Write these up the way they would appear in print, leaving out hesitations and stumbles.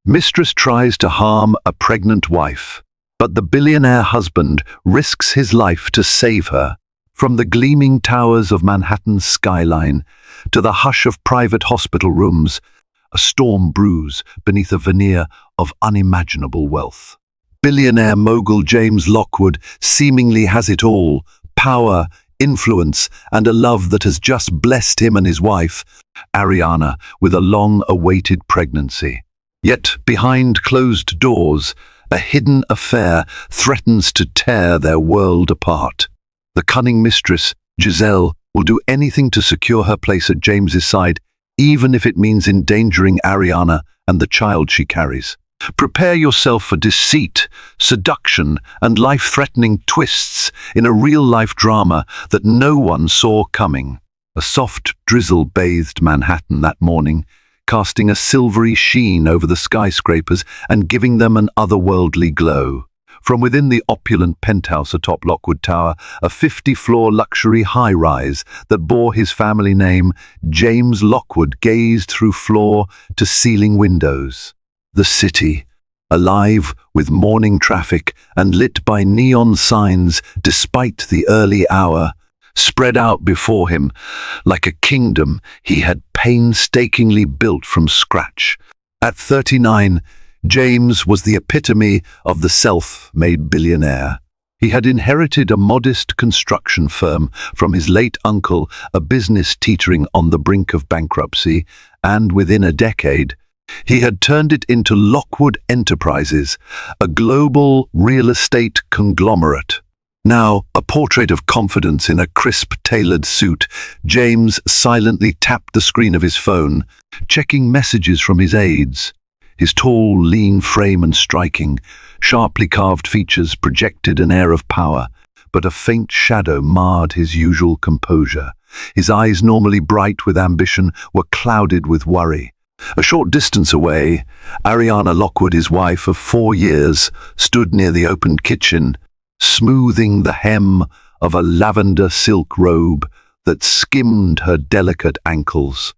Mistress tries to harm a pregnant wife, but the billionaire husband risks his life to save her. From the gleaming towers of Manhattan's skyline to the hush of private hospital rooms, a storm brews beneath a veneer of unimaginable wealth. Billionaire mogul James Lockwood seemingly has it all: power, influence, and a love that has just blessed him and his wife, Ariana, with a long-awaited pregnancy. Yet, behind closed doors, a hidden affair threatens to tear their world apart. The cunning mistress, Giselle, will do anything to secure her place at James's side, even if it means endangering Ariana and the child she carries. Prepare yourself for deceit, seduction, and life-threatening twists in a real-life drama that no one saw coming. A soft drizzle bathed Manhattan that morning, casting a silvery sheen over the skyscrapers and giving them an otherworldly glow. From within the opulent penthouse atop Lockwood Tower, a 50-floor luxury high-rise that bore his family name, James Lockwood gazed through floor-to-ceiling windows. The city, alive with morning traffic and lit by neon signs despite the early hour, spread out before him like a kingdom he had painstakingly built from scratch. At 39, James was the epitome of the self-made billionaire. He had inherited a modest construction firm from his late uncle, a business teetering on the brink of bankruptcy, and within a decade, he had turned it into Lockwood Enterprises, a global real estate conglomerate. Now, a portrait of confidence in a crisp, tailored suit, James silently tapped the screen of his phone, checking messages from his aides. His tall, lean frame and striking, sharply carved features projected an air of power, but a faint shadow marred his usual composure. His eyes, normally bright with ambition, were clouded with worry. A short distance away, Ariana Lockwood, his wife of 4 years, stood near the open kitchen, smoothing the hem of a lavender silk robe that skimmed her delicate ankles.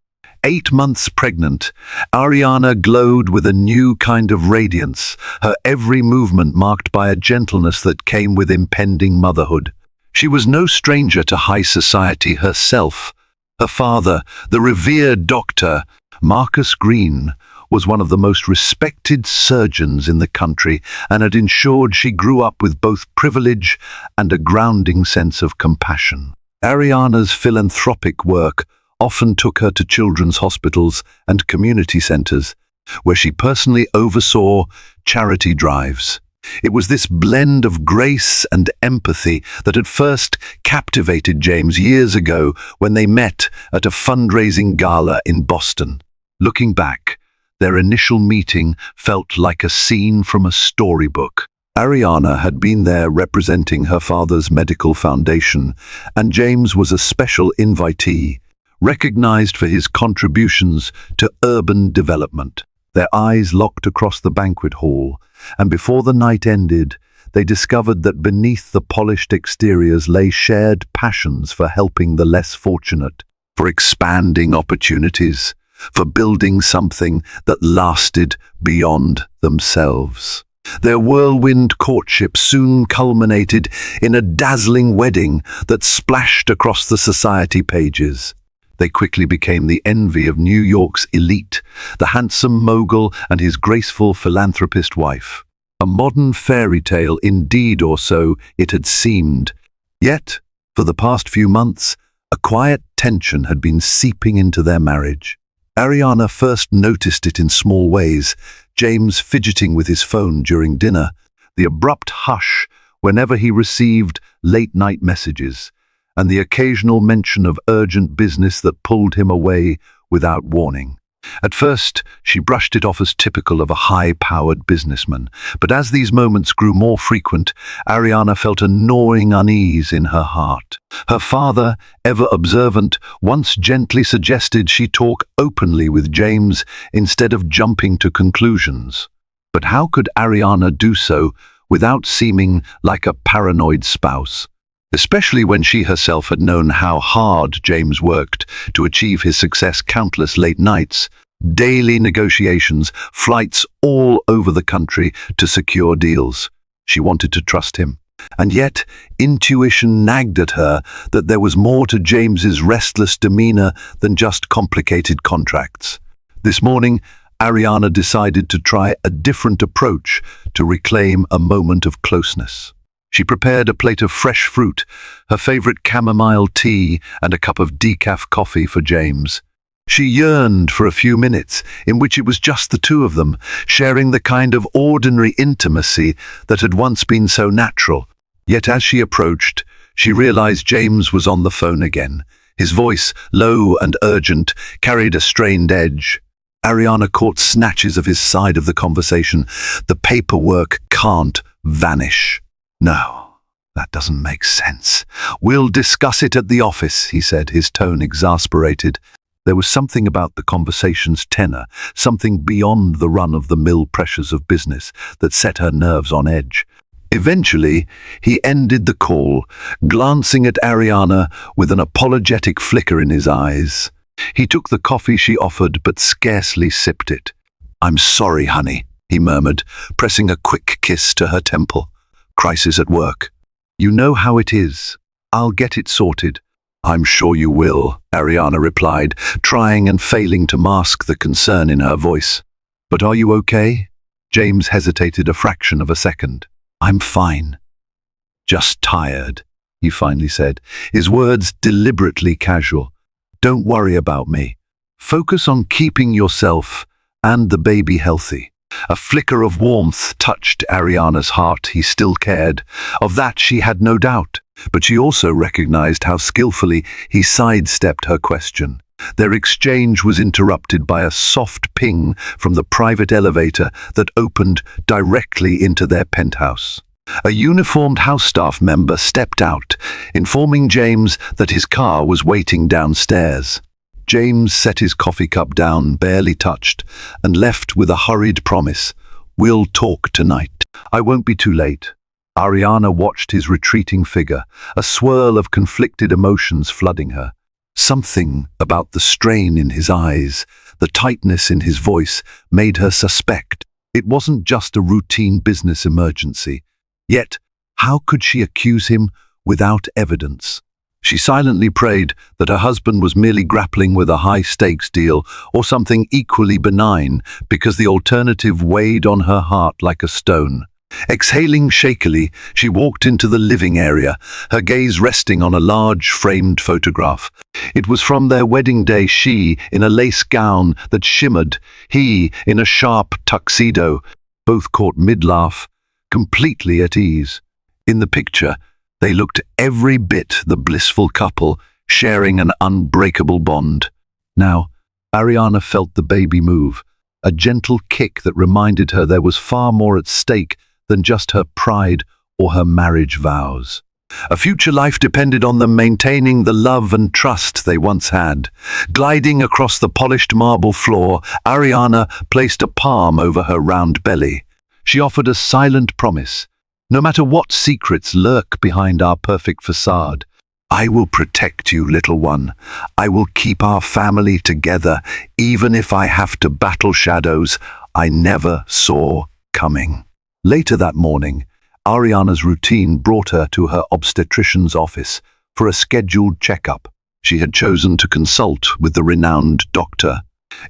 8 months pregnant, Ariana glowed with a new kind of radiance, her every movement marked by a gentleness that came with impending motherhood. She was no stranger to high society herself. Her father, the revered Dr. Marcus Green, was one of the most respected surgeons in the country and had ensured she grew up with both privilege and a grounding sense of compassion. Ariana's philanthropic work often took her to children's hospitals and community centers, where she personally oversaw charity drives. It was this blend of grace and empathy that had first captivated James years ago when they met at a fundraising gala in Boston. Looking back, their initial meeting felt like a scene from a storybook. Ariana had been there representing her father's medical foundation, and James was a special invitee, recognized for his contributions to urban development. Their eyes locked across the banquet hall, and before the night ended, they discovered that beneath the polished exteriors lay shared passions for helping the less fortunate, for expanding opportunities, for building something that lasted beyond themselves. Their whirlwind courtship soon culminated in a dazzling wedding that splashed across the society pages. They quickly became the envy of New York's elite, the handsome mogul and his graceful philanthropist wife. A modern fairy tale indeed, or so it had seemed. Yet, for the past few months, a quiet tension had been seeping into their marriage. Ariana first noticed it in small ways: James fidgeting with his phone during dinner, the abrupt hush whenever he received late-night messages, and the occasional mention of urgent business that pulled him away without warning. At first, she brushed it off as typical of a high-powered businessman, but as these moments grew more frequent, Ariana felt a gnawing unease in her heart. Her father, ever observant, once gently suggested she talk openly with James instead of jumping to conclusions. But how could Ariana do so without seeming like a paranoid spouse? Especially when she herself had known how hard James worked to achieve his success. Countless late nights, daily negotiations, flights all over the country to secure deals. She wanted to trust him. And yet, intuition nagged at her that there was more to James's restless demeanor than just complicated contracts. This morning, Ariana decided to try a different approach to reclaim a moment of closeness. She prepared a plate of fresh fruit, her favorite chamomile tea, and a cup of decaf coffee for James. She yearned for a few minutes in which it was just the two of them, sharing the kind of ordinary intimacy that had once been so natural. Yet as she approached, she realized James was on the phone again. His voice, low and urgent, carried a strained edge. Ariana caught snatches of his side of the conversation. The paperwork can't vanish. No, that doesn't make sense. We'll discuss it at the office, he said, his tone exasperated. There was something about the conversation's tenor, something beyond the run-of-the-mill pressures of business, that set her nerves on edge. Eventually, he ended the call, glancing at Ariana with an apologetic flicker in his eyes. He took the coffee she offered, but scarcely sipped it. "I'm sorry, honey," he murmured, pressing a quick kiss to her temple. "Crisis at work. You know how it is. I'll get it sorted." "I'm sure you will," Ariana replied, trying and failing to mask the concern in her voice. "But are you okay?" James hesitated a fraction of a second. "I'm fine. Just tired," he finally said, his words deliberately casual. "Don't worry about me. Focus on keeping yourself and the baby healthy." A flicker of warmth touched Ariana's heart. He still cared. Of that she had no doubt. But she also recognized how skillfully he sidestepped her question. Their exchange was interrupted by a soft ping from the private elevator that opened directly into their penthouse. A uniformed house staff member stepped out, informing James that his car was waiting downstairs. James set his coffee cup down, barely touched, and left with a hurried promise. "We'll talk tonight. I won't be too late." Ariana watched his retreating figure, a swirl of conflicted emotions flooding her. Something about the strain in his eyes, the tightness in his voice, made her suspect it wasn't just a routine business emergency. Yet, how could she accuse him without evidence? She silently prayed that her husband was merely grappling with a high-stakes deal or something equally benign, because the alternative weighed on her heart like a stone. Exhaling shakily, she walked into the living area, her gaze resting on a large framed photograph. It was from their wedding day, she in a lace gown that shimmered, he in a sharp tuxedo, both caught mid-laugh, completely at ease. In the picture, they looked every bit the blissful couple, sharing an unbreakable bond. Now, Ariana felt the baby move, a gentle kick that reminded her there was far more at stake than just her pride or her marriage vows. A future life depended on them maintaining the love and trust they once had. Gliding across the polished marble floor, Ariana placed a palm over her round belly. She offered a silent promise. "No matter what secrets lurk behind our perfect facade, I will protect you, little one. I will keep our family together, even if I have to battle shadows I never saw coming." Later that morning, Ariana's routine brought her to her obstetrician's office for a scheduled checkup. She had chosen to consult with the renowned doctor,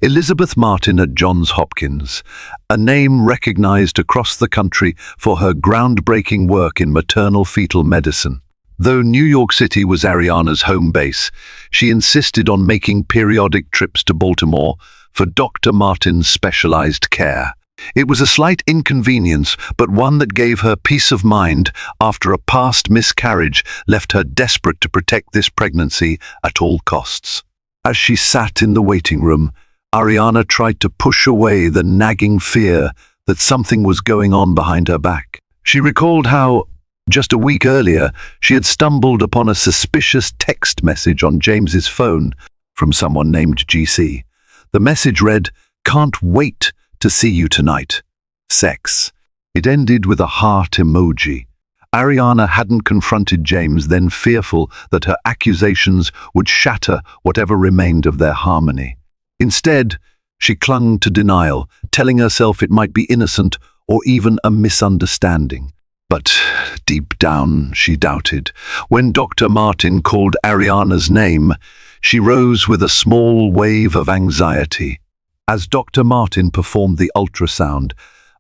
Elizabeth Martin at Johns Hopkins, a name recognized across the country for her groundbreaking work in maternal-fetal medicine. Though New York City was Ariana's home base, she insisted on making periodic trips to Baltimore for Dr. Martin's specialized care. It was a slight inconvenience, but one that gave her peace of mind after a past miscarriage left her desperate to protect this pregnancy at all costs. As she sat in the waiting room, Ariana tried to push away the nagging fear that something was going on behind her back. She recalled how, just a week earlier, she had stumbled upon a suspicious text message on James's phone from someone named GC. The message read, "Can't wait to see you tonight. Sex." It ended with a heart emoji. Ariana hadn't confronted James then, fearful that her accusations would shatter whatever remained of their harmony. Instead, She clung to denial, telling herself it might be innocent or even a misunderstanding. But deep down, she doubted. When Dr. Martin called Ariana's name, she rose with a small wave of anxiety. As Dr. Martin performed the ultrasound,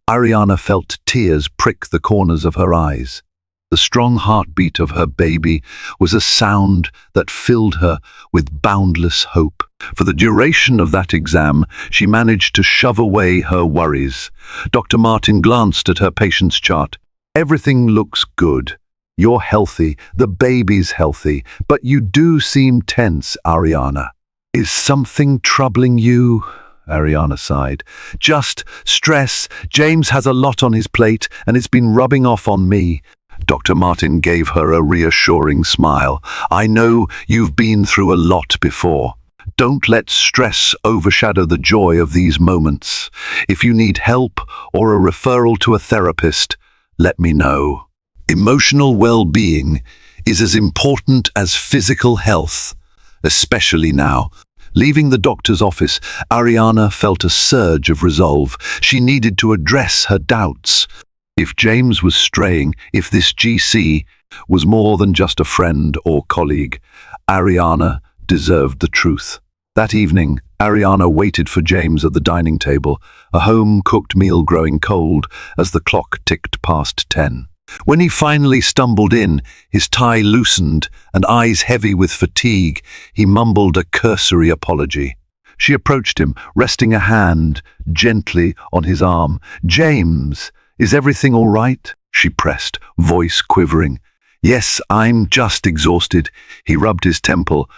Ariana felt tears prick the corners of her eyes. The strong heartbeat of her baby was a sound that filled her with boundless hope. For the duration of that exam, she managed to shove away her worries. Dr. Martin glanced at her patient's chart. "Everything looks good. You're healthy, the baby's healthy, but you do seem tense, Ariana. Is something troubling you?" Ariana sighed. "Just stress. James has a lot on his plate, and it's been rubbing off on me." Dr. Martin gave her a reassuring smile. "I know you've been through a lot before. Don't let stress overshadow the joy of these moments. If you need help or a referral to a therapist, let me know." Emotional well-being is as important as physical health, especially now. Leaving the doctor's office, Ariana felt a surge of resolve. She needed to address her doubts. If James was straying, if this GC was more than just a friend or colleague, Ariana deserved the truth. That evening, Ariana waited for James at the dining table, a home-cooked meal growing cold as the clock ticked past 10. When he finally stumbled in, his tie loosened and eyes heavy with fatigue, he mumbled a cursory apology. She approached him, resting a hand gently on his arm. "James, is everything all right?" she pressed, voice quivering. "Yes, I'm just exhausted." He rubbed his temple.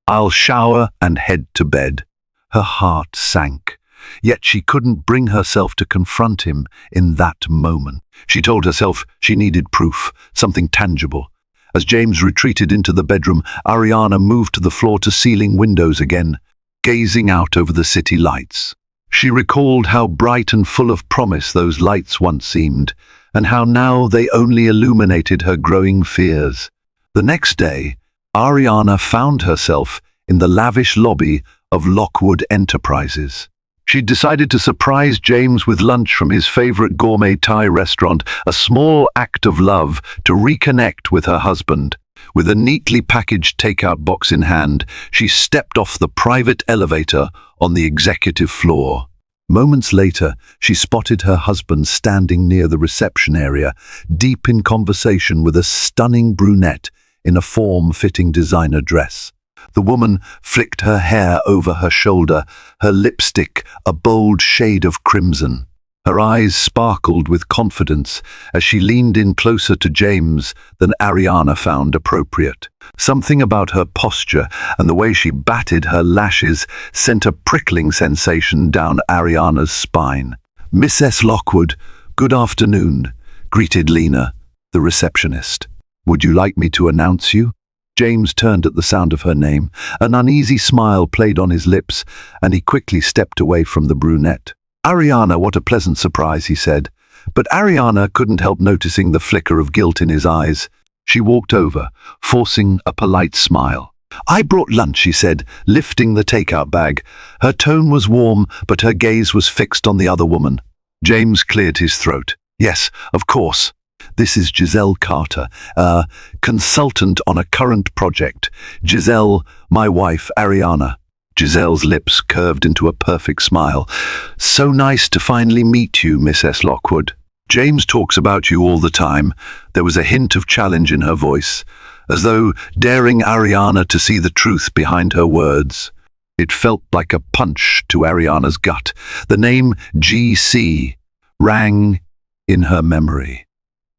"I'll shower and head to bed." Her heart sank, yet she couldn't bring herself to confront him in that moment. She told herself she needed proof, something tangible. As James retreated into the bedroom, Ariana moved to the floor-to-ceiling windows again, gazing out over the city lights. She recalled how bright and full of promise those lights once seemed, and how now they only illuminated her growing fears. The next day, Ariana found herself in the lavish lobby of Lockwood Enterprises. She'd decided to surprise James with lunch from his favorite gourmet Thai restaurant, a small act of love to reconnect with her husband. With a neatly packaged takeout box in hand, she stepped off the private elevator on the executive floor. Moments later, she spotted her husband standing near the reception area, deep in conversation with a stunning brunette in a form-fitting designer dress. The woman flicked her hair over her shoulder, her lipstick a bold shade of crimson. Her eyes sparkled with confidence as she leaned in closer to James than Ariana found appropriate. Something about her posture and the way she batted her lashes sent a prickling sensation down Ariana's spine. "Mrs. Lockwood, good afternoon," greeted Lena, the receptionist. "Would you like me to announce you?" James turned at the sound of her name. An uneasy smile played on his lips, and he quickly stepped away from the brunette. "Ariana, what a pleasant surprise," he said. But Ariana couldn't help noticing the flicker of guilt in his eyes. She walked over, forcing a polite smile. "I brought lunch," she said, lifting the takeout bag. Her tone was warm, but her gaze was fixed on the other woman. James cleared his throat. "Yes, of course. This is Giselle Carter, a consultant on a current project. Giselle, my wife, Ariana." Giselle's lips curved into a perfect smile. "So nice to finally meet you, Mrs. Lockwood. James talks about you all the time." There was a hint of challenge in her voice, as though daring Ariana to see the truth behind her words. It felt like a punch to Ariana's gut. The name GC rang in her memory.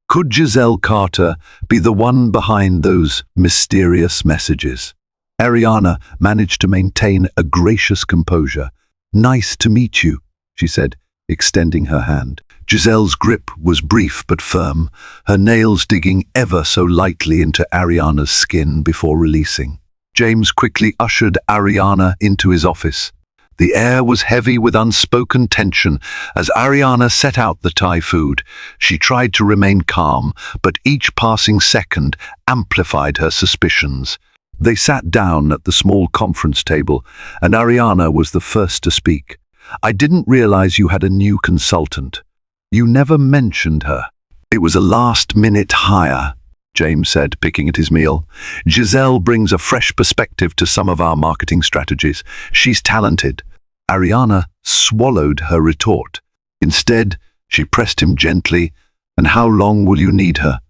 Could Giselle Carter be the one behind those mysterious messages? Ariana managed to maintain a gracious composure. "Nice to meet you," she said, extending her hand. Giselle's grip was brief but firm, her nails digging ever so lightly into Ariana's skin before releasing. James quickly ushered Ariana into his office. The air was heavy with unspoken tension as Ariana set out the Thai food. She tried to remain calm, but each passing second amplified her suspicions. They sat down at the small conference table, and Ariana was the first to speak. I didn't realize you had a new consultant. You never mentioned her. It was a last-minute hire, James said, picking at his meal. Giselle brings a fresh perspective to some of our marketing strategies. She's talented. Ariana swallowed her retort. Instead, she pressed him gently. And how long will you need her?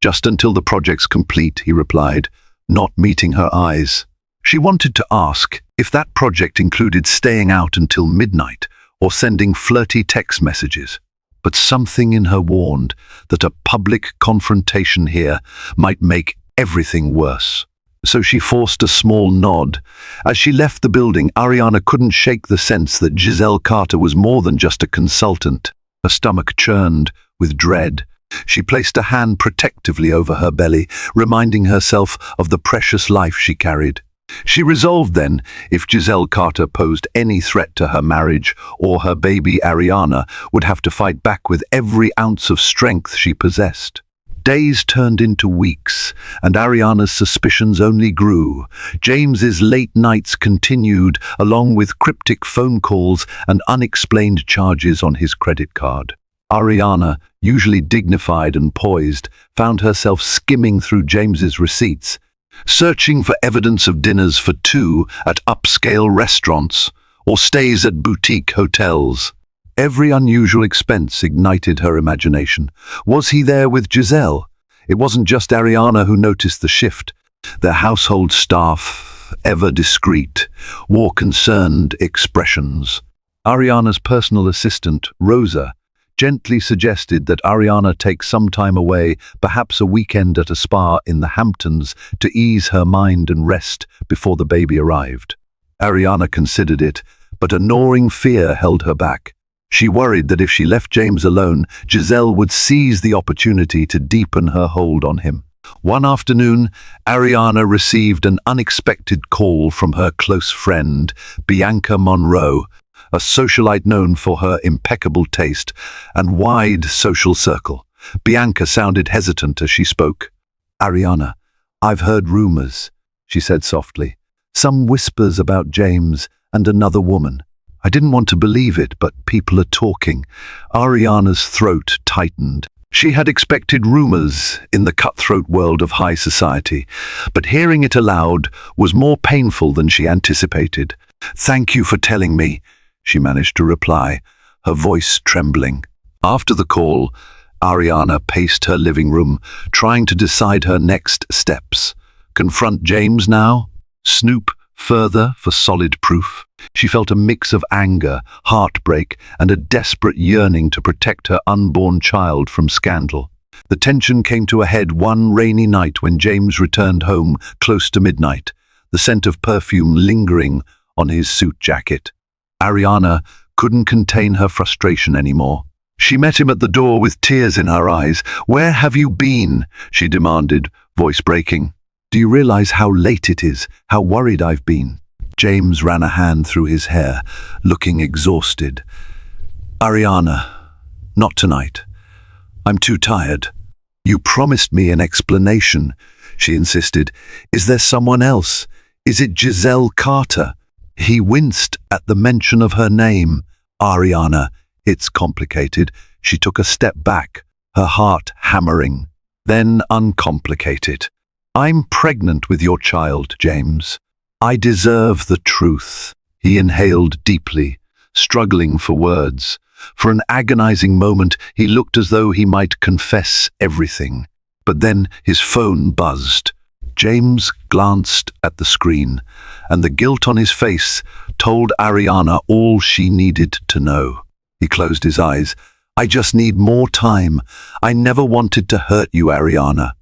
Just until the project's complete, he replied, not meeting her eyes. She wanted to ask if that project included staying out until midnight or sending flirty text messages. But something in her warned that a public confrontation here might make everything worse. So she forced a small nod. As she left the building, Ariana couldn't shake the sense that Giselle Carter was more than just a consultant. Her stomach churned with dread. She placed a hand protectively over her belly, reminding herself of the precious life she carried. She resolved then, if Giselle Carter posed any threat to her marriage or her baby, Ariana would have to fight back with every ounce of strength she possessed. Days turned into weeks, and Ariana's suspicions only grew. James's late nights continued, along with cryptic phone calls and unexplained charges on his credit card. Ariana, usually dignified and poised, found herself skimming through James's receipts, searching for evidence of dinners for two at upscale restaurants or stays at boutique hotels. Every unusual expense ignited her imagination. Was he there with Giselle? It wasn't just Ariana who noticed the shift. Their household staff, ever discreet, wore concerned expressions. Ariana's personal assistant, Rosa, gently suggested that Ariana take some time away, perhaps a weekend at a spa in the Hamptons, to ease her mind and rest before the baby arrived. Ariana considered it, but a gnawing fear held her back. She worried that if she left James alone, Giselle would seize the opportunity to deepen her hold on him. One afternoon, Ariana received an unexpected call from her close friend, Bianca Monroe, a socialite known for her impeccable taste and wide social circle. Bianca sounded hesitant as she spoke. "Ariana, I've heard rumors," she said softly. "Some whispers about James and another woman. I didn't want to believe it, but people are talking." Ariana's throat tightened. She had expected rumors in the cutthroat world of high society, but hearing it aloud was more painful than she anticipated. "Thank you for telling me," she managed to reply, her voice trembling. After the call, Ariana paced her living room, trying to decide her next steps. Confront James now? Snoop further for solid proof? She felt a mix of anger, heartbreak, and a desperate yearning to protect her unborn child from scandal. The tension came to a head one rainy night when James returned home close to midnight, the scent of perfume lingering on his suit jacket. Ariana couldn't contain her frustration anymore. She met him at the door with tears in her eyes. "Where have you been?" she demanded, voice breaking. "Do you realize how late it is, how worried I've been?" James ran a hand through his hair, looking exhausted. "Ariana, not tonight. I'm too tired." "You promised me an explanation," she insisted. "Is there someone else? Is it Giselle Carter?" He winced at the mention of her name. "Ariana, it's complicated." She took a step back, her heart hammering. Then uncomplicated. "I'm pregnant with your child, James. I deserve the truth." He inhaled deeply, struggling for words. For an agonizing moment, he looked as though he might confess everything. But then his phone buzzed. James glanced at the screen, and the guilt on his face told Ariana all she needed to know. He closed his eyes. "I just need more time. I never wanted to hurt you, Ariana."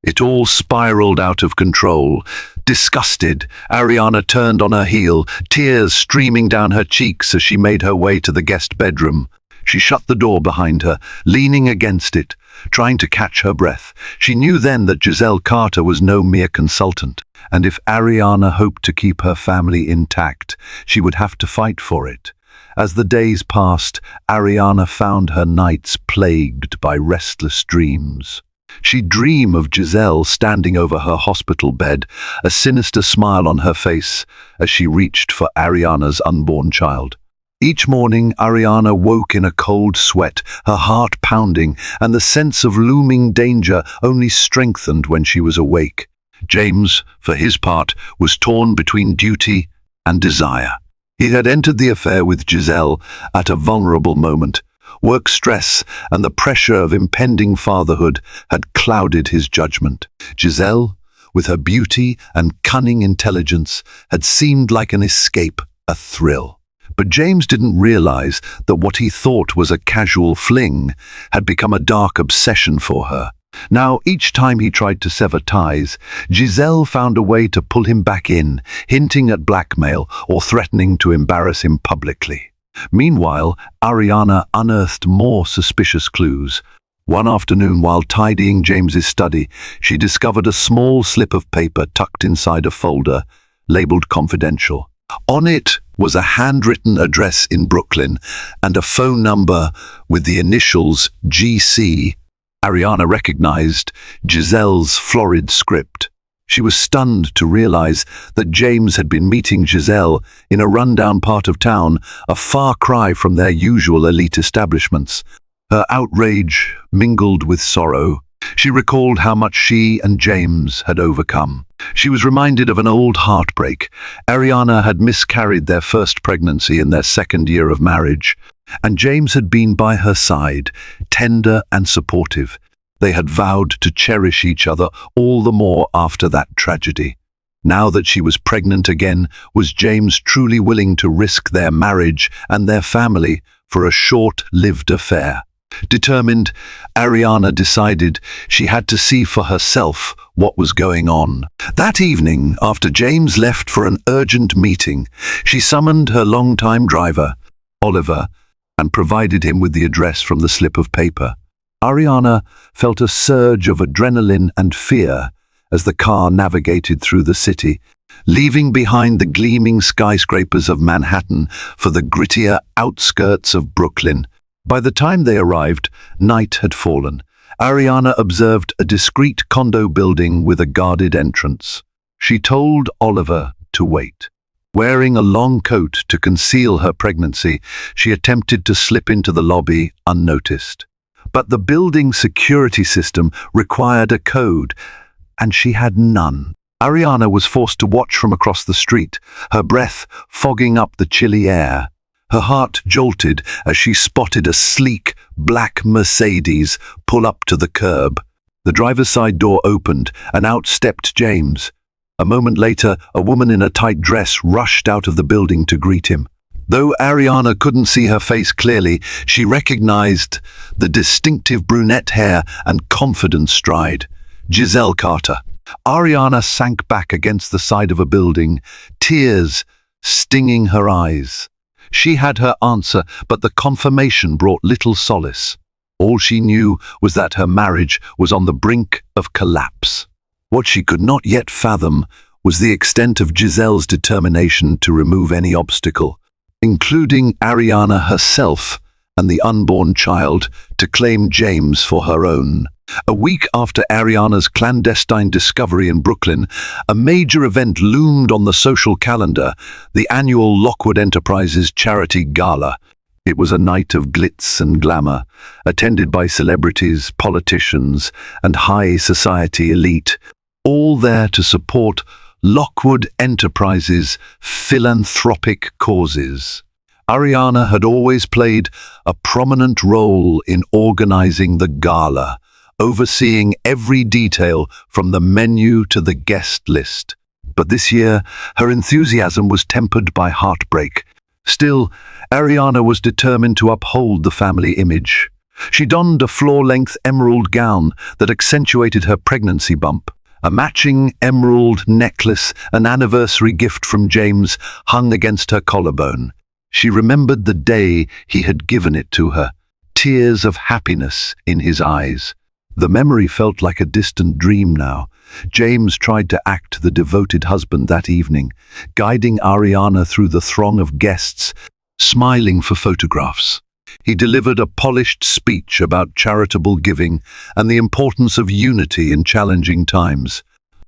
It all spiraled out of control. Disgusted, Ariana turned on her heel, tears streaming down her cheeks as she made her way to the guest bedroom. She shut the door behind her, leaning against it, trying to catch her breath. She knew then that Giselle Carter was no mere consultant, and if Ariana hoped to keep her family intact, she would have to fight for it. As the days passed, Ariana found her nights plagued by restless dreams. She'd dream of Giselle standing over her hospital bed, a sinister smile on her face as she reached for Ariana's unborn child. Each morning, Ariana woke in a cold sweat, her heart pounding, and the sense of looming danger only strengthened when she was awake. James, for his part, was torn between duty and desire. He had entered the affair with Giselle at a vulnerable moment. Work stress and the pressure of impending fatherhood had clouded his judgment. Giselle, with her beauty and cunning intelligence, had seemed like an escape, a thrill. But James didn't realize that what he thought was a casual fling had become a dark obsession for her. Now, each time he tried to sever ties, Giselle found a way to pull him back in, hinting at blackmail or threatening to embarrass him publicly. Meanwhile, Ariana unearthed more suspicious clues. One afternoon, while tidying James's study, she discovered a small slip of paper tucked inside a folder, labeled confidential. On it was a handwritten address in Brooklyn and a phone number with the initials GC. Ariana recognized Giselle's florid script. She was stunned to realize that James had been meeting Giselle in a rundown part of town, a far cry from their usual elite establishments. Her outrage mingled with sorrow. She recalled how much she and James had overcome. She was reminded of an old heartbreak. Ariana had miscarried their first pregnancy in their second year of marriage, and James had been by her side, tender and supportive. They had vowed to cherish each other all the more after that tragedy. Now that she was pregnant again, was James truly willing to risk their marriage and their family for a short-lived affair? Determined, Ariana decided she had to see for herself what was going on. That evening, after James left for an urgent meeting, she summoned her longtime driver, Oliver, and provided him with the address from the slip of paper. Ariana felt a surge of adrenaline and fear as the car navigated through the city, leaving behind the gleaming skyscrapers of Manhattan for the grittier outskirts of Brooklyn. By the time they arrived, night had fallen. Ariana observed a discreet condo building with a guarded entrance. She told Oliver to wait. Wearing a long coat to conceal her pregnancy, she attempted to slip into the lobby unnoticed. But the building security system required a code, and she had none. Ariana was forced to watch from across the street, her breath fogging up the chilly air. Her heart jolted as she spotted a sleek, black Mercedes pull up to the curb. The driver's side door opened, and out stepped James. A moment later, a woman in a tight dress rushed out of the building to greet him. Though Ariana couldn't see her face clearly, she recognized the distinctive brunette hair and confident stride. Giselle Carter. Ariana sank back against the side of a building, tears stinging her eyes. She had her answer, but the confirmation brought little solace. All she knew was that her marriage was on the brink of collapse. What she could not yet fathom was the extent of Giselle's determination to remove any obstacle, including Ariana herself and the unborn child, to claim James for her own. A week after Ariana's clandestine discovery in Brooklyn, a major event loomed on the social calendar, the annual Lockwood Enterprises Charity Gala. It was a night of glitz and glamour, attended by celebrities, politicians, and high society elite, all there to support Lockwood Enterprises' philanthropic causes. Ariana had always played a prominent role in organizing the gala, overseeing every detail from the menu to the guest list. But this year, her enthusiasm was tempered by heartbreak. Still, Ariana was determined to uphold the family image. She donned a floor-length emerald gown that accentuated her pregnancy bump. A matching emerald necklace, an anniversary gift from James, hung against her collarbone. She remembered the day he had given it to her, tears of happiness in his eyes. The memory felt like a distant dream now. James tried to act the devoted husband that evening, guiding Ariana through the throng of guests, smiling for photographs. He delivered a polished speech about charitable giving and the importance of unity in challenging times.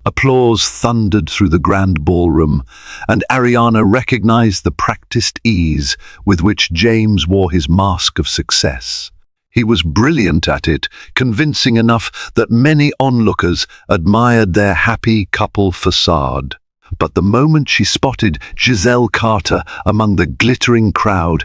Applause thundered through the grand ballroom, and Ariana recognized the practiced ease with which James wore his mask of success. He was brilliant at it, convincing enough that many onlookers admired their happy couple facade. But the moment she spotted Giselle Carter among the glittering crowd,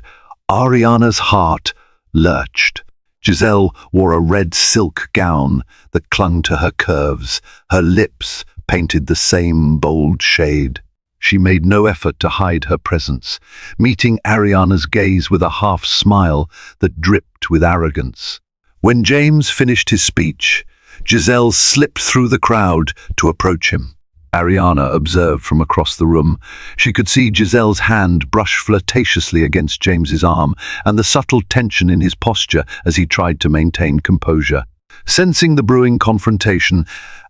Ariana's heart lurched. Giselle wore a red silk gown that clung to her curves, her lips painted the same bold shade. She made no effort to hide her presence, meeting Ariana's gaze with a half-smile that dripped with arrogance. When James finished his speech, Giselle slipped through the crowd to approach him. Ariana observed from across the room. She could see Giselle's hand brush flirtatiously against James's arm and the subtle tension in his posture as he tried to maintain composure. Sensing the brewing confrontation,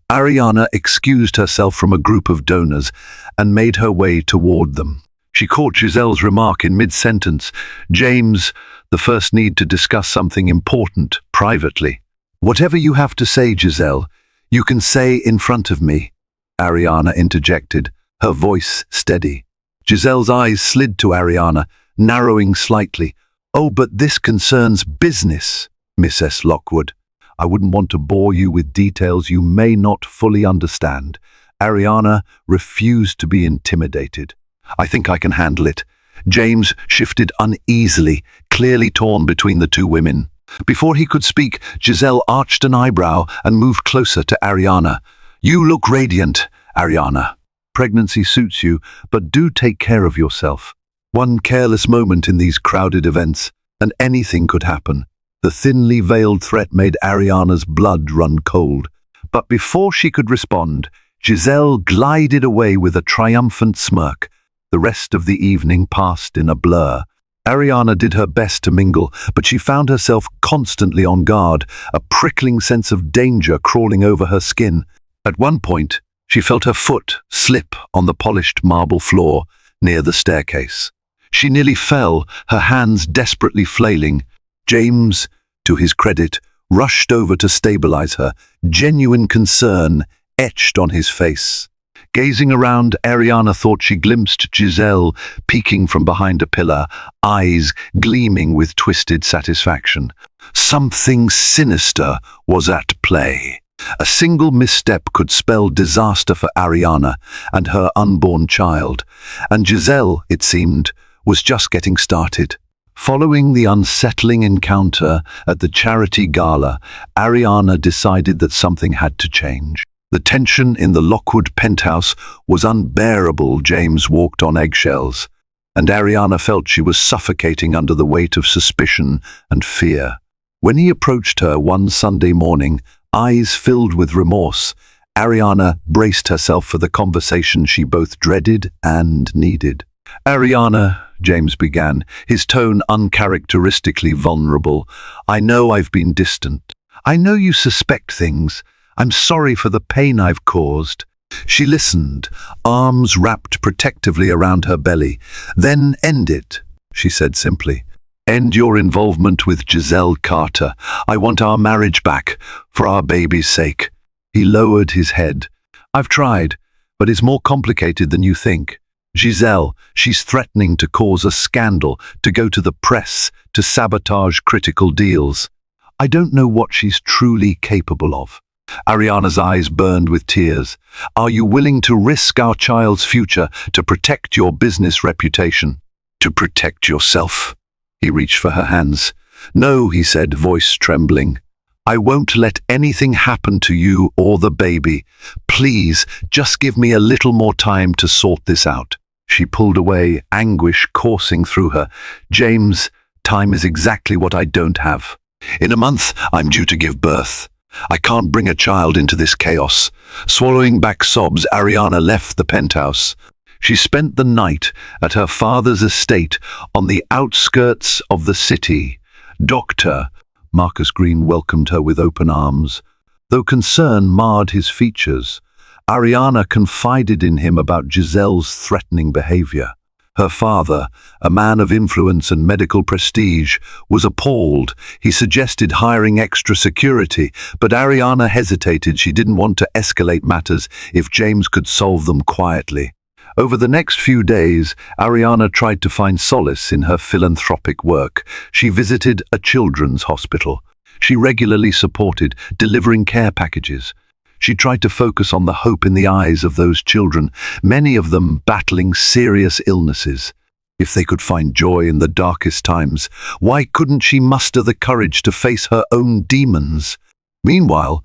Ariana excused herself from a group of donors and made her way toward them. She caught Giselle's remark in mid-sentence. "James, the first need to discuss something important, privately." "Whatever you have to say, Giselle, you can say in front of me," Ariana interjected, her voice steady. Giselle's eyes slid to Ariana, narrowing slightly. "Oh, but this concerns business, Mrs. Lockwood. I wouldn't want to bore you with details you may not fully understand." Ariana refused to be intimidated. "I think I can handle it." James shifted uneasily, clearly torn between the two women. Before he could speak, Giselle arched an eyebrow and moved closer to Ariana. "You look radiant, Ariana. Pregnancy suits you, but do take care of yourself. One careless moment in these crowded events, and anything could happen." The thinly veiled threat made Ariana's blood run cold. But before she could respond, Giselle glided away with a triumphant smirk. The rest of the evening passed in a blur. Ariana did her best to mingle, but she found herself constantly on guard, a prickling sense of danger crawling over her skin. At one point, she felt her foot slip on the polished marble floor near the staircase. She nearly fell, her hands desperately flailing. James, to his credit, rushed over to stabilize her, genuine concern etched on his face. Gazing around, Ariana thought she glimpsed Giselle peeking from behind a pillar, eyes gleaming with twisted satisfaction. Something sinister was at play. A single misstep could spell disaster for Ariana and her unborn child, and Giselle, it seemed, was just getting started. Following the unsettling encounter at the charity gala, Ariana decided that something had to change. The tension in the Lockwood penthouse was unbearable. James walked on eggshells, and Ariana felt she was suffocating under the weight of suspicion and fear. When he approached her one Sunday morning, eyes filled with remorse, Ariana braced herself for the conversation she both dreaded and needed. "Ariana," James began, his tone uncharacteristically vulnerable, "I know I've been distant. I know you suspect things. I'm sorry for the pain I've caused." She listened, arms wrapped protectively around her belly. "Then end it," she said simply. "End your involvement with Giselle Carter. I want our marriage back, for our baby's sake." He lowered his head. "I've tried, but it's more complicated than you think. Giselle, she's threatening to cause a scandal, to go to the press, to sabotage critical deals. I don't know what she's truly capable of." Ariana's eyes burned with tears. "Are you willing to risk our child's future to protect your business reputation? To protect yourself?" He reached for her hands. "No," he said, voice trembling. "I won't let anything happen to you or the baby. Please, just give me a little more time to sort this out." She pulled away, anguish coursing through her. "James, time is exactly what I don't have. In a month, I'm due to give birth. I can't bring a child into this chaos." Swallowing back sobs, Ariana left the penthouse. She spent the night at her father's estate on the outskirts of the city. Dr. Marcus Green welcomed her with open arms. Though concern marred his features, Ariana confided in him about Giselle's threatening behavior. Her father, a man of influence and medical prestige, was appalled. He suggested hiring extra security, but Ariana hesitated. She didn't want to escalate matters if James could solve them quietly. Over the next few days, Ariana tried to find solace in her philanthropic work. She visited a children's hospital. She regularly supported, delivering care packages. She tried to focus on the hope in the eyes of those children, many of them battling serious illnesses. If they could find joy in the darkest times, why couldn't she muster the courage to face her own demons? Meanwhile,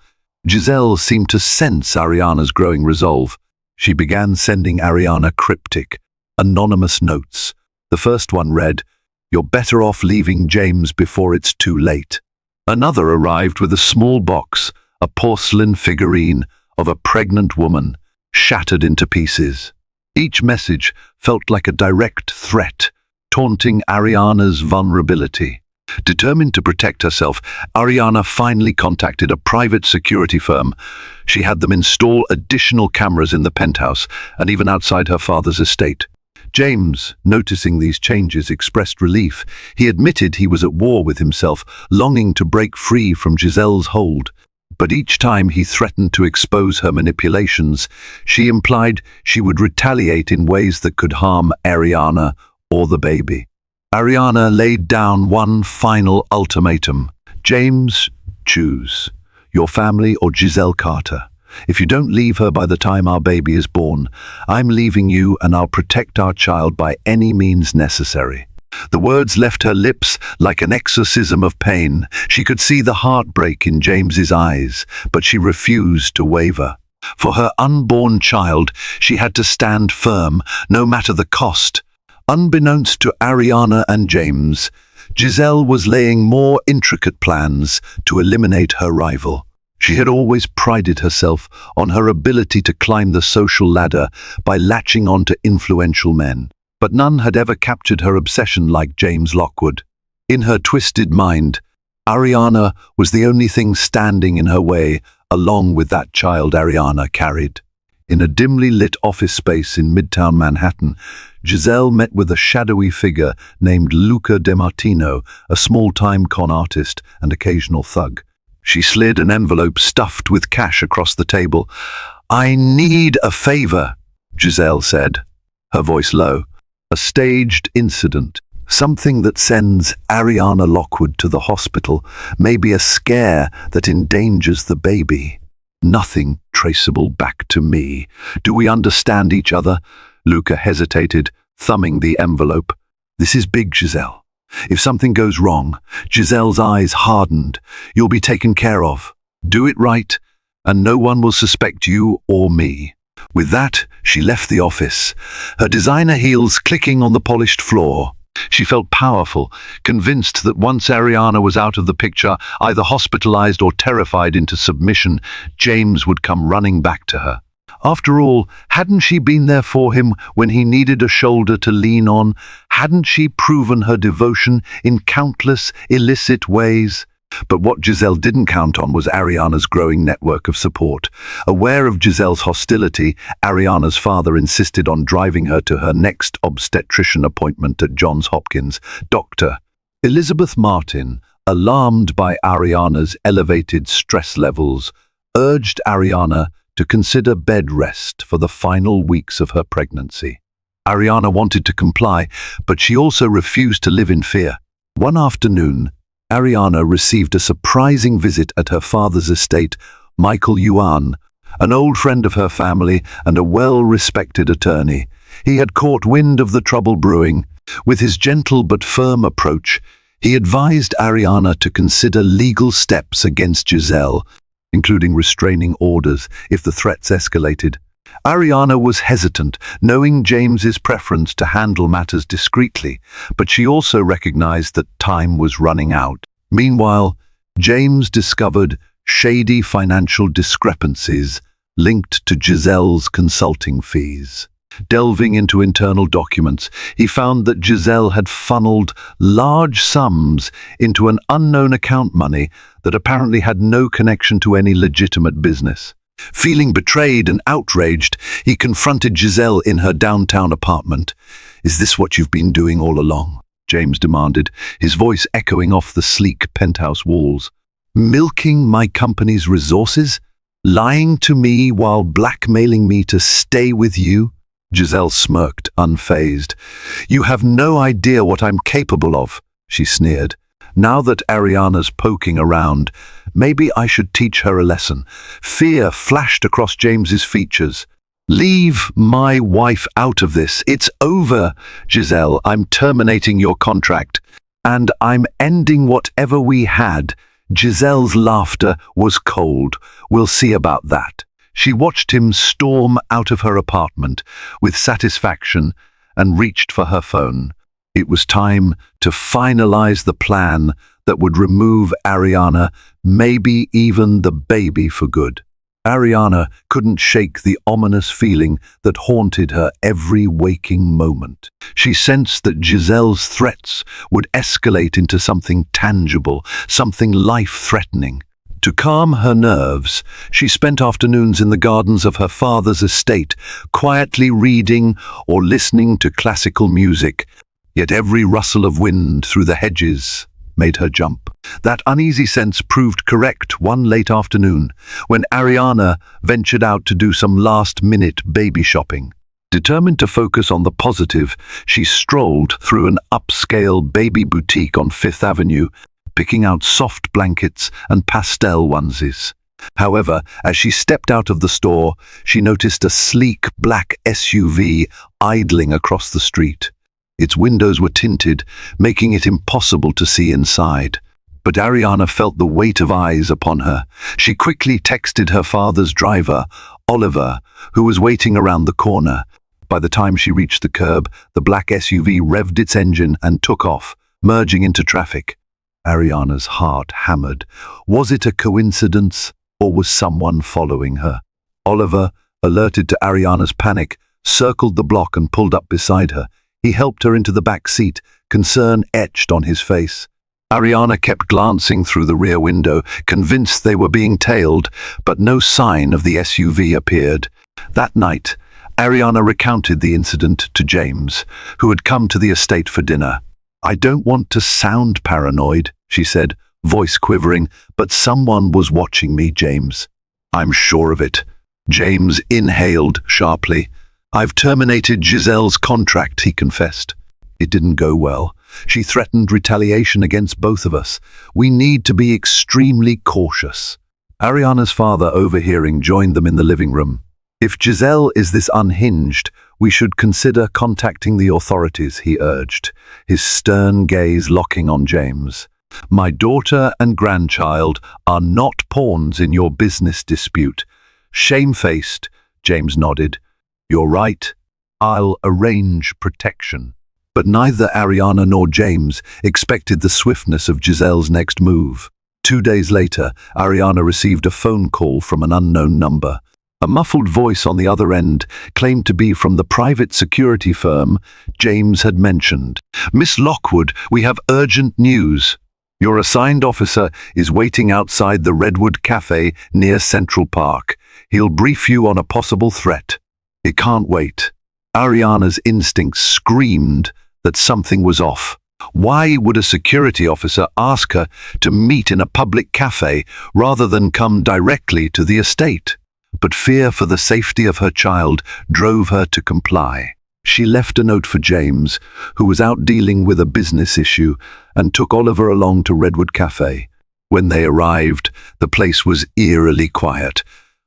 Giselle seemed to sense Ariana's growing resolve. She began sending Ariana cryptic, anonymous notes. The first one read, "You're better off leaving James before it's too late." Another arrived with a small box, a porcelain figurine of a pregnant woman, shattered into pieces. Each message felt like a direct threat, taunting Ariana's vulnerability. Determined to protect herself, Ariana finally contacted a private security firm. She had them install additional cameras in the penthouse and even outside her father's estate. James, noticing these changes, expressed relief. He admitted he was at war with himself, longing to break free from Giselle's hold. But each time he threatened to expose her manipulations, she implied she would retaliate in ways that could harm Ariana or the baby. Ariana laid down one final ultimatum. "James, choose. Your family or Giselle Carter. If you don't leave her by the time our baby is born, I'm leaving you and I'll protect our child by any means necessary." The words left her lips like an exorcism of pain. She could see the heartbreak in James's eyes, but she refused to waver. For her unborn child, she had to stand firm, no matter the cost. Unbeknownst to Ariana and James, Giselle was laying more intricate plans to eliminate her rival. She had always prided herself on her ability to climb the social ladder by latching on to influential men. But none had ever captured her obsession like James Lockwood. In her twisted mind, Ariana was the only thing standing in her way, along with that child Ariana carried. In a dimly lit office space in Midtown Manhattan, Giselle met with a shadowy figure named Luca DeMartino, a small-time con artist and occasional thug. She slid an envelope stuffed with cash across the table. "I need a favor," Giselle said, her voice low. "A staged incident, something that sends Ariana Lockwood to the hospital, maybe a scare that endangers the baby. Nothing traceable back to me. Do we understand each other?" Luca hesitated, thumbing the envelope. "This is big, Giselle. If something goes wrong," Giselle's eyes hardened, "you'll be taken care of. Do it right, and no one will suspect you or me." With that, she left the office, her designer heels clicking on the polished floor. She felt powerful, convinced that once Ariana was out of the picture, either hospitalized or terrified into submission, James would come running back to her. After all, hadn't she been there for him when he needed a shoulder to lean on? Hadn't she proven her devotion in countless illicit ways? But what Giselle didn't count on was Ariana's growing network of support. Aware of Giselle's hostility, Ariana's father insisted on driving her to her next obstetrician appointment at Johns Hopkins. Dr. Elizabeth Martin, alarmed by Ariana's elevated stress levels, urged Ariana to consider bed rest for the final weeks of her pregnancy. Ariana wanted to comply, but she also refused to live in fear. One afternoon, Ariana received a surprising visit at her father's estate. Michael Yuan, an old friend of her family and a well-respected attorney. He had caught wind of the trouble brewing. With his gentle but firm approach, he advised Ariana to consider legal steps against Giselle, including restraining orders if the threats escalated. Ariana was hesitant, knowing James's preference to handle matters discreetly, but she also recognized that time was running out. Meanwhile, James discovered shady financial discrepancies linked to Giselle's consulting fees. Delving into internal documents, he found that Giselle had funneled large sums into an unknown account money that apparently had no connection to any legitimate business. Feeling betrayed and outraged, he confronted Giselle in her downtown apartment. Is this what you've been doing all along? James demanded, his voice echoing off the sleek penthouse walls. Milking my company's resources? Lying to me while blackmailing me to stay with you? Giselle smirked, unfazed. You have no idea what I'm capable of, she sneered. Now that Ariana's poking around, maybe I should teach her a lesson. Fear flashed across James's features. Leave my wife out of this. It's over, Giselle. I'm terminating your contract. And I'm ending whatever we had. Giselle's laughter was cold. We'll see about that. She watched him storm out of her apartment with satisfaction and reached for her phone. It was time to finalize the plan that would remove Ariana, maybe even the baby for good. Ariana couldn't shake the ominous feeling that haunted her every waking moment. She sensed that Giselle's threats would escalate into something tangible, something life-threatening. To calm her nerves, she spent afternoons in the gardens of her father's estate, quietly reading or listening to classical music. Yet every rustle of wind through the hedges made her jump. That uneasy sense proved correct one late afternoon, when Ariana ventured out to do some last-minute baby shopping. Determined to focus on the positive, she strolled through an upscale baby boutique on Fifth Avenue, picking out soft blankets and pastel onesies. However, as she stepped out of the store, she noticed a sleek black SUV idling across the street. Its windows were tinted, making it impossible to see inside. But Ariana felt the weight of eyes upon her. She quickly texted her father's driver, Oliver, who was waiting around the corner. By the time she reached the curb, the black SUV revved its engine and took off, merging into traffic. Ariana's heart hammered. Was it a coincidence, or was someone following her? Oliver, alerted to Ariana's panic, circled the block and pulled up beside her. He helped her into the back seat, concern etched on his face. Ariana kept glancing through the rear window, convinced they were being tailed, but no sign of the SUV appeared. That night, Ariana recounted the incident to James, who had come to the estate for dinner. I don't want to sound paranoid, she said, voice quivering, but someone was watching me, James. I'm sure of it. James inhaled sharply. I've terminated Giselle's contract, he confessed. It didn't go well. She threatened retaliation against both of us. We need to be extremely cautious. Ariana's father, overhearing, joined them in the living room. If Giselle is this unhinged, we should consider contacting the authorities, he urged, his stern gaze locking on James. My daughter and grandchild are not pawns in your business dispute. Shamefaced, James nodded. You're right. I'll arrange protection. But neither Ariana nor James expected the swiftness of Giselle's next move. 2 days later, Ariana received a phone call from an unknown number. A muffled voice on the other end claimed to be from the private security firm James had mentioned. Miss Lockwood, we have urgent news. Your assigned officer is waiting outside the Redwood Cafe near Central Park. He'll brief you on a possible threat. It can't wait. Ariana's instincts screamed that something was off. Why would a security officer ask her to meet in a public cafe rather than come directly to the estate? But fear for the safety of her child drove her to comply. She left a note for James, who was out dealing with a business issue, and took Oliver along to Redwood Cafe. When they arrived, the place was eerily quiet.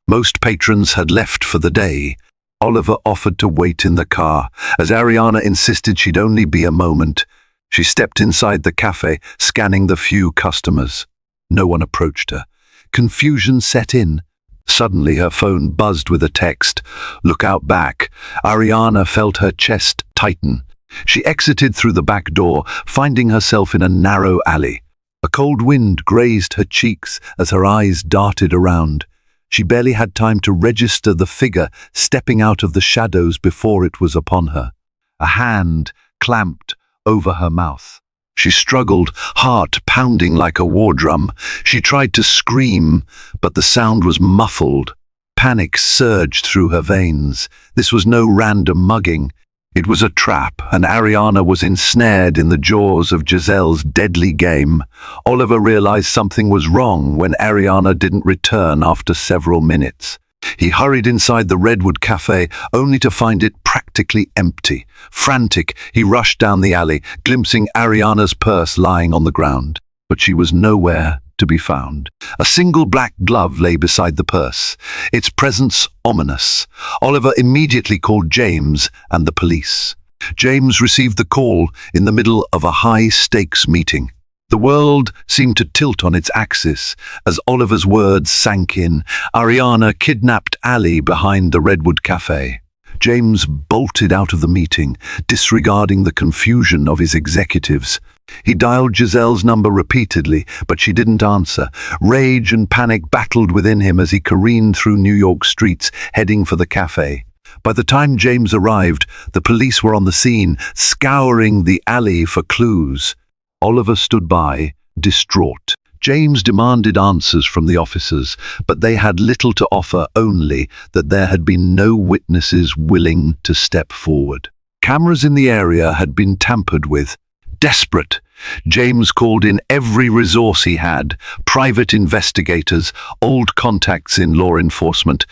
Most patrons had left for the day. Oliver offered to wait in the car, as Ariana insisted she'd only be a moment. She stepped inside the cafe, scanning the few customers. No one approached her. Confusion set in. Suddenly her phone buzzed with a text. Look out back. Ariana felt her chest tighten. She exited through the back door, finding herself in a narrow alley. A cold wind grazed her cheeks as her eyes darted around. She barely had time to register the figure stepping out of the shadows before it was upon her. A hand clamped over her mouth. She struggled, heart pounding like a war drum. She tried to scream, but the sound was muffled. Panic surged through her veins. This was no random mugging. It was a trap, and Ariana was ensnared in the jaws of Giselle's deadly game. Oliver realized something was wrong when Ariana didn't return after several minutes. He hurried inside the Redwood Cafe, only to find it practically empty. Frantic, he rushed down the alley, glimpsing Ariana's purse lying on the ground. But she was nowhere to be found. A single black glove lay beside the purse, its presence ominous. Oliver immediately called James and the police. James received the call in the middle of a high-stakes meeting. The world seemed to tilt on its axis as Oliver's words sank in. Ariana kidnapped Ali behind the Redwood Cafe. James bolted out of the meeting, disregarding the confusion of his executives. He dialed Giselle's number repeatedly, but she didn't answer. Rage and panic battled within him as he careened through New York streets, heading for the cafe. By the time James arrived, the police were on the scene, scouring the alley for clues. Oliver stood by, distraught. James demanded answers from the officers, but they had little to offer, only that there had been no witnesses willing to step forward. Cameras in the area had been tampered with. Desperate, James called in every resource he had, private investigators, old contacts in law enforcement,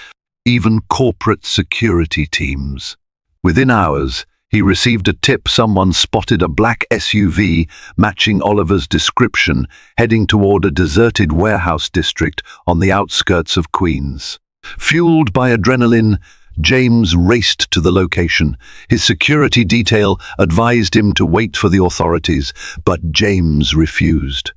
even corporate security teams. Within hours, he received a tip someone spotted a black SUV matching Oliver's description heading toward a deserted warehouse district on the outskirts of Queens. Fueled by adrenaline, James raced to the location. His security detail advised him to wait for the authorities, but James refused.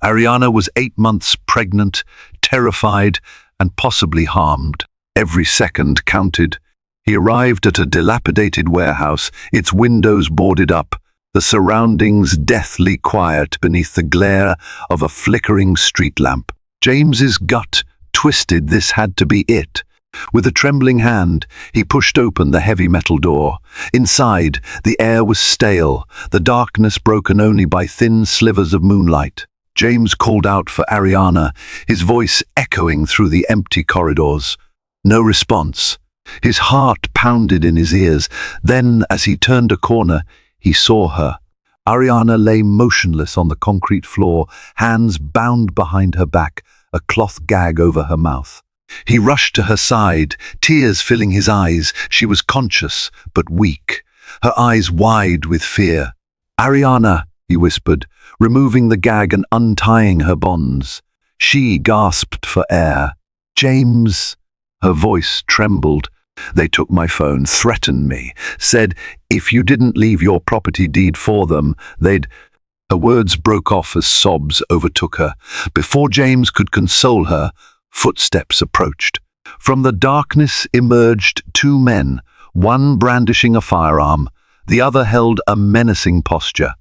Ariana was 8 months pregnant, terrified, and possibly harmed. Every second counted. He arrived at a dilapidated warehouse, its windows boarded up, the surroundings deathly quiet beneath the glare of a flickering street lamp. James's gut twisted. This had to be it. With a trembling hand, he pushed open the heavy metal door. Inside, the air was stale, the darkness broken only by thin slivers of moonlight. James called out for Ariana, his voice echoing through the empty corridors. No response. His heart pounded in his ears. Then, as he turned a corner, he saw her. Ariana lay motionless on the concrete floor, hands bound behind her back, a cloth gag over her mouth. He rushed to her side, tears filling his eyes. She was conscious, but weak, her eyes wide with fear. "Ariana," he whispered, removing the gag and untying her bonds. She gasped for air. "James," her voice trembled. "They took my phone, threatened me, said if you didn't leave your property deed for them, they'd—" Her words broke off as sobs overtook her. Before James could console her, footsteps approached. From the darkness emerged 2 men, one brandishing a firearm, the other held a menacing posture.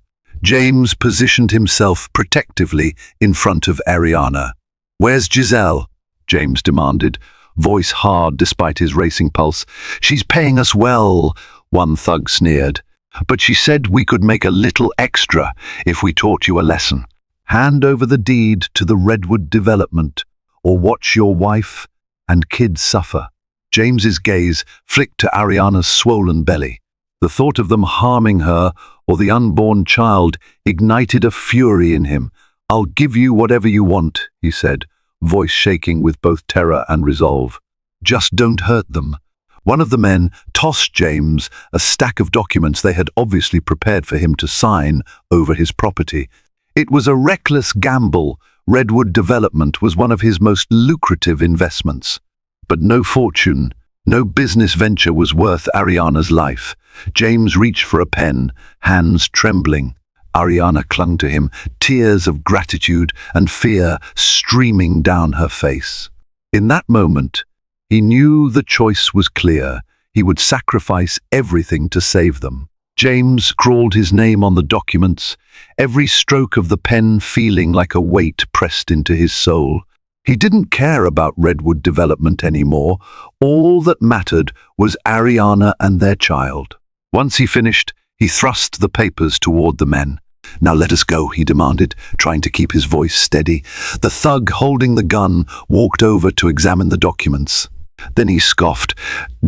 James positioned himself protectively in front of Ariana. "Where's Giselle?" James demanded, voice hard despite his racing pulse. "She's paying us well," one thug sneered. "But she said we could make a little extra if we taught you a lesson. Hand over the deed to the Redwood development, or watch your wife and kids suffer." James's gaze flicked to Ariana's swollen belly. The thought of them harming her or the unborn child ignited a fury in him. "I'll give you whatever you want," he said, voice shaking with both terror and resolve. "Just don't hurt them." One of the men tossed James a stack of documents they had obviously prepared for him to sign over his property. It was a reckless gamble. Redwood development was one of his most lucrative investments. But no fortune, no business venture was worth Ariana's life. James reached for a pen, hands trembling. Ariana clung to him, tears of gratitude and fear streaming down her face. In that moment, he knew the choice was clear. He would sacrifice everything to save them. James scrawled his name on the documents, every stroke of the pen feeling like a weight pressed into his soul. He didn't care about Redwood development anymore. All that mattered was Ariana and their child. Once he finished, he thrust the papers toward the men. "Now let us go," he demanded, trying to keep his voice steady. The thug holding the gun walked over to examine the documents. Then he scoffed.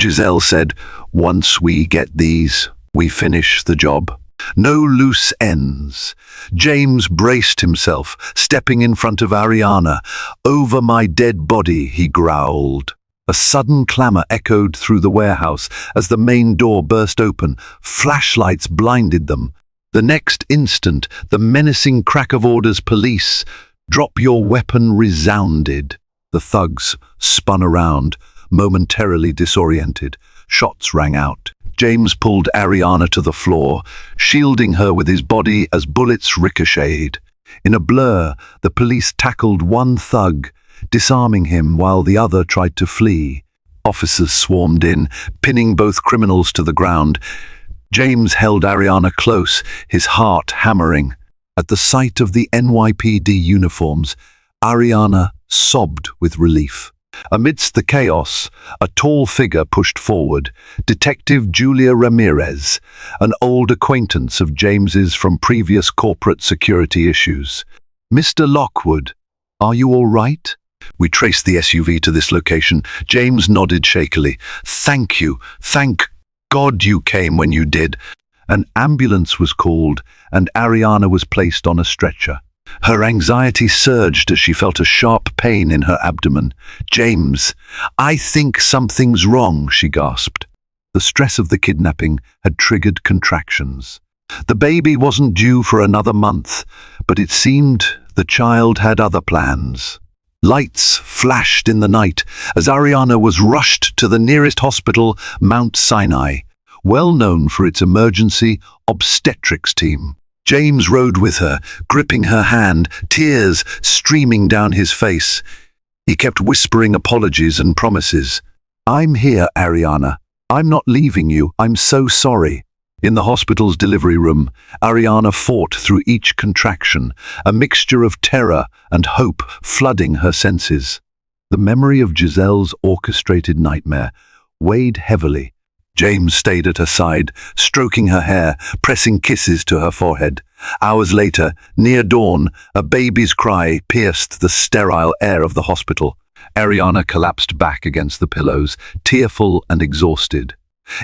"Giselle said, once we get these, We finish the job. No loose ends. James braced himself, stepping in front of Ariana. "Over my dead body," he growled. A sudden clamour echoed through the warehouse as the main door burst open. Flashlights blinded them. The next instant, the menacing crack of orders, "Police, drop your weapon," resounded. The thugs spun around, momentarily disoriented. Shots rang out. James pulled Ariana to the floor, shielding her with his body as bullets ricocheted. In a blur, the police tackled one thug, disarming him while the other tried to flee. Officers swarmed in, pinning both criminals to the ground. James held Ariana close, his heart hammering. At the sight of the NYPD uniforms, Ariana sobbed with relief. Amidst the chaos, a tall figure pushed forward, Detective Julia Ramirez, an old acquaintance of James's from previous corporate security issues. "Mr. Lockwood, are you all right?" "We traced the SUV to this location." James nodded shakily. "Thank you. Thank God you came when you did." An ambulance was called, and Ariana was placed on a stretcher. Her anxiety surged as she felt a sharp pain in her abdomen. "James, I think something's wrong," she gasped. The stress of the kidnapping had triggered contractions. The baby wasn't due for another month, but it seemed the child had other plans. Lights flashed in the night as Ariana was rushed to the nearest hospital, Mount Sinai, well known for its emergency obstetrics team. James rode with her, gripping her hand, tears streaming down his face. He kept whispering apologies and promises. "I'm here, Ariana. I'm not leaving you. I'm so sorry." In the hospital's delivery room, Ariana fought through each contraction, a mixture of terror and hope flooding her senses. The memory of Giselle's orchestrated nightmare weighed heavily. James stayed at her side, stroking her hair, pressing kisses to her forehead. Hours later, near dawn, a baby's cry pierced the sterile air of the hospital. Ariana collapsed back against the pillows, tearful and exhausted.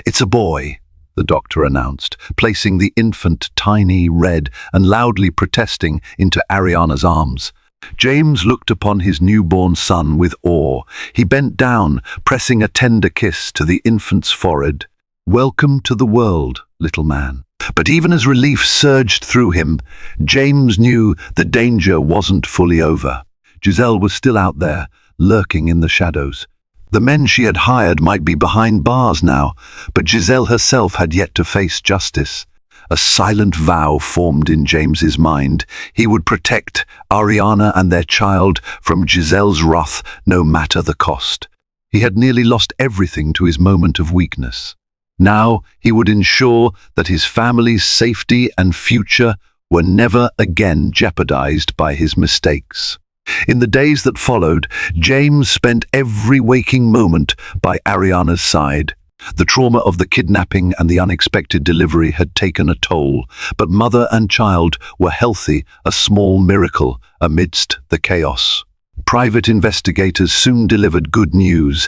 "It's a boy," the doctor announced, placing the infant tiny, red, and loudly protesting into Ariana's arms. James looked upon his newborn son with awe. He bent down, pressing a tender kiss to the infant's forehead. "Welcome to the world, little man." But even as relief surged through him, James knew the danger wasn't fully over. Giselle was still out there, lurking in the shadows. The men she had hired might be behind bars now, but Giselle herself had yet to face justice. A silent vow formed in James's mind. He would protect Ariana and their child from Giselle's wrath, no matter the cost. He had nearly lost everything to his moment of weakness. Now he would ensure that his family's safety and future were never again jeopardized by his mistakes. In the days that followed, James spent every waking moment by Ariana's side. The trauma of the kidnapping and the unexpected delivery had taken a toll, but mother and child were healthy, a small miracle amidst the chaos. Private investigators soon delivered good news.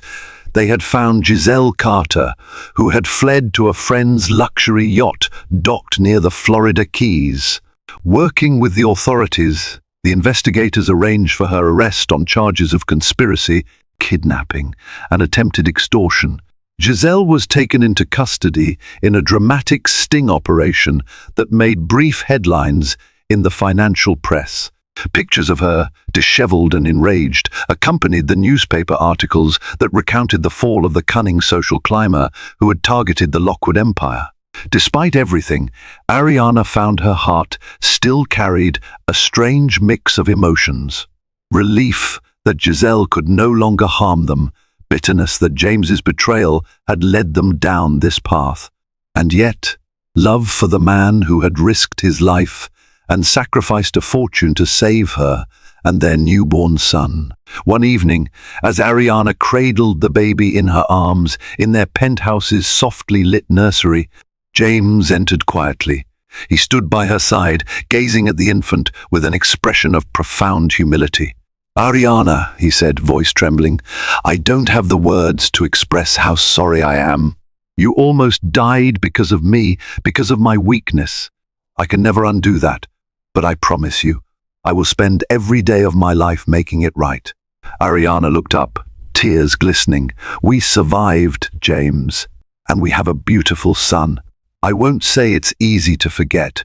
They had found Giselle Carter, who had fled to a friend's luxury yacht docked near the Florida Keys. Working with the authorities, the investigators arranged for her arrest on charges of conspiracy, kidnapping, and attempted extortion. Giselle was taken into custody in a dramatic sting operation that made brief headlines in the financial press. Pictures of her, disheveled and enraged, accompanied the newspaper articles that recounted the fall of the cunning social climber who had targeted the Lockwood empire. Despite everything, Ariana found her heart still carried a strange mix of emotions. Relief that Giselle could no longer harm them, bitterness that James's betrayal had led them down this path, and yet love for the man who had risked his life and sacrificed a fortune to save her and their newborn son. One evening, as Ariana cradled the baby in her arms in their penthouse's softly lit nursery, James entered quietly. He stood by her side, gazing at the infant with an expression of profound humility. "Ariana," he said, voice trembling, "I don't have the words to express how sorry I am." You almost died because of me, because of my weakness. I can never undo that, but I promise you, I will spend every day of my life making it right." Ariana looked up, tears glistening. "We survived, James, and we have a beautiful son. I won't say it's easy to forget,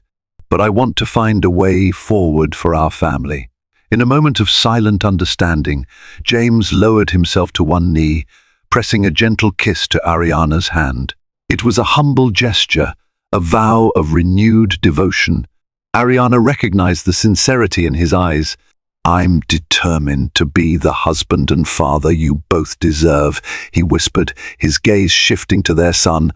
but I want to find a way forward for our family." In a moment of silent understanding, James lowered himself to one knee, pressing a gentle kiss to Ariana's hand. It was a humble gesture, a vow of renewed devotion. Ariana recognized the sincerity in his eyes. "I'm determined to be the husband and father you both deserve," he whispered, his gaze shifting to their son,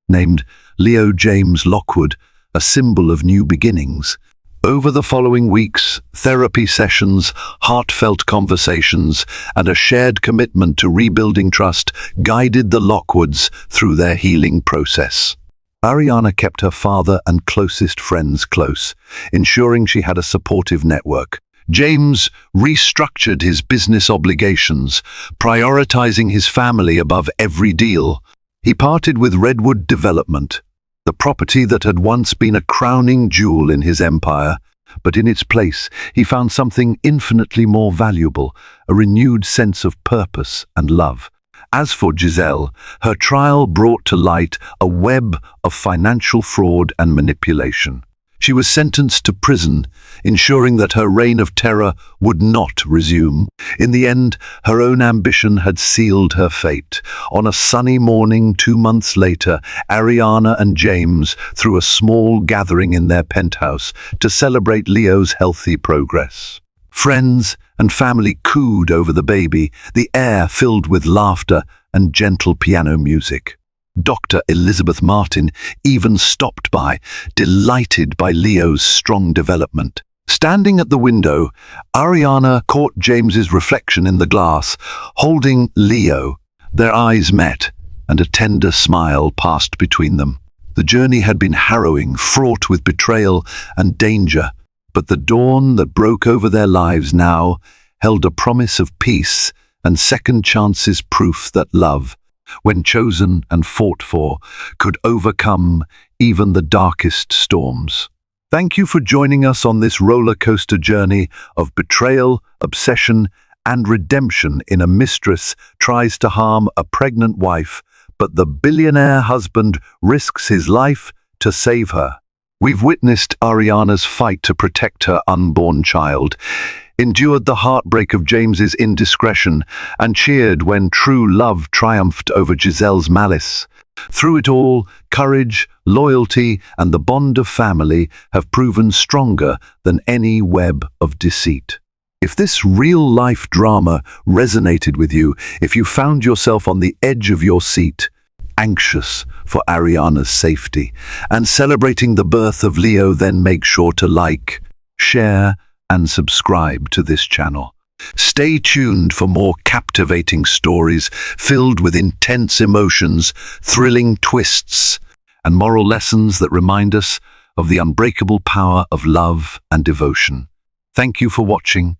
named Leo James Lockwood, a symbol of new beginnings. Over the following weeks, therapy sessions, heartfelt conversations, and a shared commitment to rebuilding trust guided the Lockwoods through their healing process. Ariana kept her father and closest friends close, ensuring she had a supportive network. James restructured his business obligations, prioritizing his family above every deal. He parted with Redwood Development, the property that had once been a crowning jewel in his empire, but in its place he found something infinitely more valuable, a renewed sense of purpose and love. As for Giselle, her trial brought to light a web of financial fraud and manipulation. She was sentenced to prison, ensuring that her reign of terror would not resume. In the end, her own ambition had sealed her fate. On a sunny morning 2 months later, Ariana and James threw a small gathering in their penthouse to celebrate Leo's healthy progress. Friends and family cooed over the baby, the air filled with laughter and gentle piano music. Dr. Elizabeth Martin even stopped by, delighted by Leo's strong development. Standing at the window, Ariana caught James's reflection in the glass, holding Leo. Their eyes met, and a tender smile passed between them. The journey had been harrowing, fraught with betrayal and danger, but the dawn that broke over their lives now held a promise of peace and second chances, proof that love, when chosen and fought for, could overcome even the darkest storms. Thank you for joining us on this roller coaster journey of betrayal, obsession, and redemption in A Mistress Tries to Harm a Pregnant Wife, but the billionaire husband risks his life to save her. We've witnessed Ariana's fight to protect her unborn child, endured the heartbreak of James's indiscretion, and cheered when true love triumphed over Giselle's malice. Through it all, courage, loyalty, and the bond of family have proven stronger than any web of deceit. If this real-life drama resonated with you, if you found yourself on the edge of your seat, anxious for Ariana's safety, and celebrating the birth of Leo, then make sure to like, share, and subscribe to this channel. Stay tuned for more captivating stories filled with intense emotions, thrilling twists, and moral lessons that remind us of the unbreakable power of love and devotion. Thank you for watching,